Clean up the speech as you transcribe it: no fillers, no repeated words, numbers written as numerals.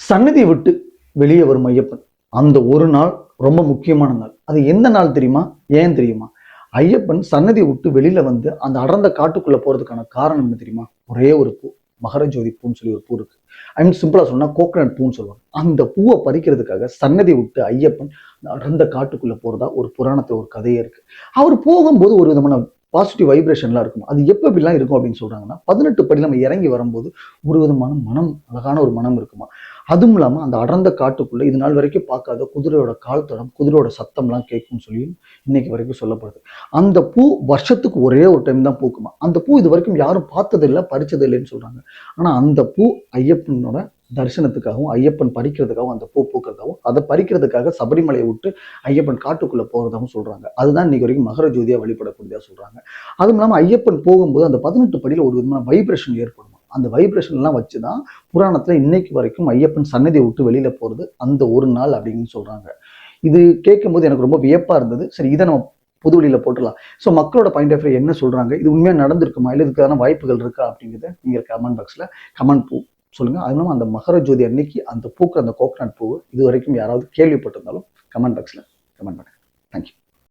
சன்னதியை விட்டு வெளியே வரும் ஐயப்பன் அந்த ஒரு நாள் ரொம்ப முக்கியமான நாள். அது எந்த நாள் தெரியுமா? ஏன் தெரியுமா? ஐயப்பன் சன்னதியை விட்டு வெளியில வந்து அந்த அடர்ந்த காட்டுக்குள்ள போறதுக்கான காரணம் என்ன தெரியுமா? ஒரே ஒரு பூ, மகரஜோதி பூன்னு சொல்லி ஒரு பூ இருக்கு. ஐ மீன் சிம்பிளா சொன்னா கோகனட் பூன்னு சொல்லுவாங்க. அந்த பூவை பறிக்கிறதுக்காக சன்னதி விட்டு ஐயப்பன் அடர்ந்த காட்டுக்குள்ள போறதா ஒரு புராணத்துல ஒரு கதையே இருக்கு. அவர் போகும்போது ஒரு விதமான பாசிட்டிவ் வைப்ரேஷன்லாம் இருக்கும். அது எப்ப எப்படிலாம் இருக்கும் அப்படின்னு சொல்றாங்கன்னா, 18 படி நம்ம இறங்கி வரும்போது ஒரு விதமான மனம், அழகான ஒரு மனம் இருக்குமா. அதுவும் இல்லாம அந்த அடர்ந்த காட்டுக்குள்ள இது நாள் வரைக்கும் பார்க்காத குதிரையோட கால் தடம், குதிரையோட சத்தம்லாம் கேட்கும்னு சொல்லி இன்னைக்கு வரைக்கும் சொல்லப்படுது. அந்த பூ வருஷத்துக்கு ஒரே ஒரு டைம் தான் பூக்குமா. அந்த பூ இது வரைக்கும் யாரும் பார்த்ததில்லை, பறிச்சது இல்லைன்னு சொல்றாங்க. ஆனா அந்த பூ ஐயப்பனோட தரிசனத்துக்காகவும், ஐயப்பன் பறிக்கிறதுக்காகவும் அந்த பூ பூக்கிறதாகவும், அதை பறிக்கிறதுக்காக சபரிமலையை விட்டு ஐயப்பன் காட்டுக்குள்ள போறதாகவும் சொல்றாங்க. அதுதான் இன்னைக்கு வரைக்கும் மகர ஜோதியா வழிபடக்கூடியதா சொல்றாங்க. அதுவும் இல்லாம ஐயப்பன் போகும்போது அந்த 18 படியில ஒரு விதமான வைப்ரேஷன் ஏற்படும். அந்த வைப்ரேஷன் எல்லாம் வச்சுதான் புராணத்துல இன்னைக்கு வரைக்கும் ஐயப்பன் சன்னதியை விட்டு வெளியில போறது அந்த ஒரு நாள் அப்படின்னு சொல்றாங்க. இது கேட்கும்போது எனக்கு ரொம்ப வியப்பா இருந்தது. சரி, இதை நம்ம பொது வெளியில போட்டுலாம். ஸோ மக்களோட பாயிண்ட் ஆஃப் வியூ என்ன சொல்றாங்க, இது உண்மையா நடந்திருக்குமா, இல்லை இதுக்கான வாய்ப்புகள் இருக்கா அப்படிங்கிறத நீங்க கமெண்ட் பாக்ஸ்ல கமெண்ட் சொல்லுங்க. அது இல்லாமல் அந்த மகர ஜோதி அன்னைக்கு அந்த பூக்கிற அந்த கோகனட் பூ இது வரைக்கும் யாராவது கேள்விப்பட்டிருந்தாலும் கமெண்ட் பாக்ஸ்ல கமெண்ட் பண்ணுங்க. தேங்க்யூ.